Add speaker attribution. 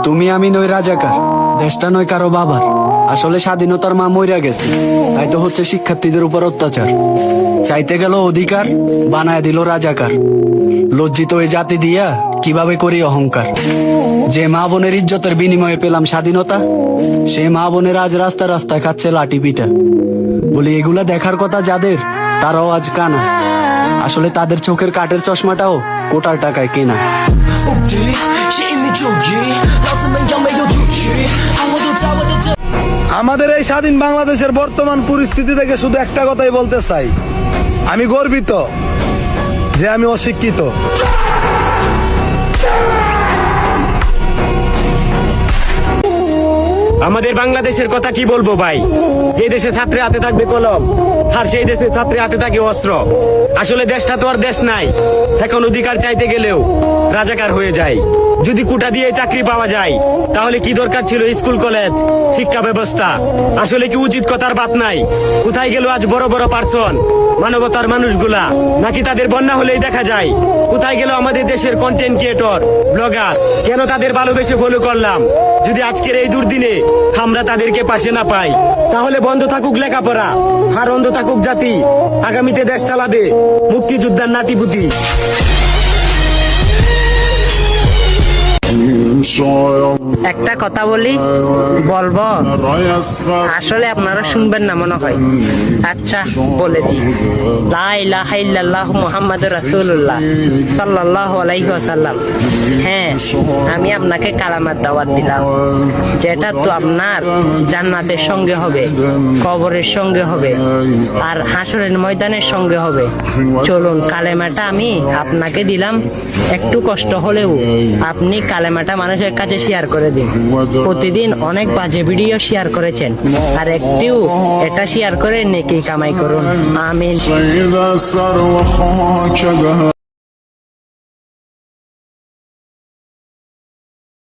Speaker 1: তুমি আমি নই রাজাকার, দেশটা নয় কারো বাবার। আসলে স্বাধীনতার মা মইরা গেছে, তাই তো হচ্ছে শিক্ষার্থীদের উপর অত্যাচার। চাইতে গেল অধিকার, বানায় দিল রাজাকার। লজ্জিত এই জাতি দিয়া কিভাবে করি অহংকার। যে মা বোনের ইজ্জতের বিনিময়ে পেলাম স্বাধীনতা, সে মা বোনের আজ রাস্তা রাস্তায় খাচ্ছে লাঠি পিটা। বলি এগুলা দেখার কথা যাদের, তারাও আজ কানা। আসলে তাদের চোখের কাঠের চশমাটাও কোটার টাকায় কেনা।
Speaker 2: আমাদের এই স্বাধীন বাংলাদেশের বর্তমান পরিস্থিতি থেকে শুধু একটা কথাই বলতে চাই, আমি গর্বিত যে আমি অশিক্ষিত।
Speaker 3: আমাদের বাংলাদেশের কথা কি বলবো ভাই, যে দেশে ছাত্রের হাতে থাকবে কলম, আর সেই দেশে ছাত্রের হাতে থাকে অস্ত্র। আসলে দেশটা তো আর দেশ নাই, এখন অধিকার চাইতে গেলেও রাজাকার হয়ে যায়। যদি কোটা দিয়ে চাকরি পাওয়া যায়, তাহলে কি দরকার ছিল স্কুল কলেজ শিক্ষা ব্যবস্থা? আসলে কি উচিত কথার বাত নাই? কোথায় গেল আজ বড় বড় পার্সন, মানবতার মানুষগুলা? নাকি তাদের বন্যা হলেই দেখা যায়? কোথায় গেল আমাদের দেশের কন্টেন্ট ক্রিয়েটর, ব্লগার? কেন তাদের ভালোবেসে ফলো করলাম? যদি আজকের এই দুর্দিনে আমরা তাদেরকে পাশে না পাই, তাহলে বন্ধ থাকুক লেখাপড়া, আর অন্ধ থাকুক জাতি। আগামীতে দেশ চালাবে মুক্তিযোদ্ধার নাতিপুতি।
Speaker 4: একটা কথা বলি, বলবো? আসলে আপনারা শুনবেন না মনে হয়। আচ্ছা বলে দিই, লা ইলাহা ইল্লাল্লাহু মুহাম্মাদুর রাসূলুল্লাহ সাল্লাল্লাহু আলাইহি ওয়াসাল্লাম। হ্যাঁ, আমি আপনাকে কালামার দাওয়াত দিলাম, যেটা তো আপনার জান্নাতের সঙ্গে হবে, কবরের সঙ্গে হবে, আর হাসরের ময়দানের সঙ্গে হবে। চলুন, কালেমাটা আমি আপনাকে দিলাম, একটু কষ্ট হলেও আপনি কালেমাটা মানুষের কাছে শেয়ার করে দিন। প্রতিদিন অনেক বাজে ভিডিও শেয়ার করেছেন, আর একটিও এটা শেয়ার করে নেকি কামাই করুন। আমিন।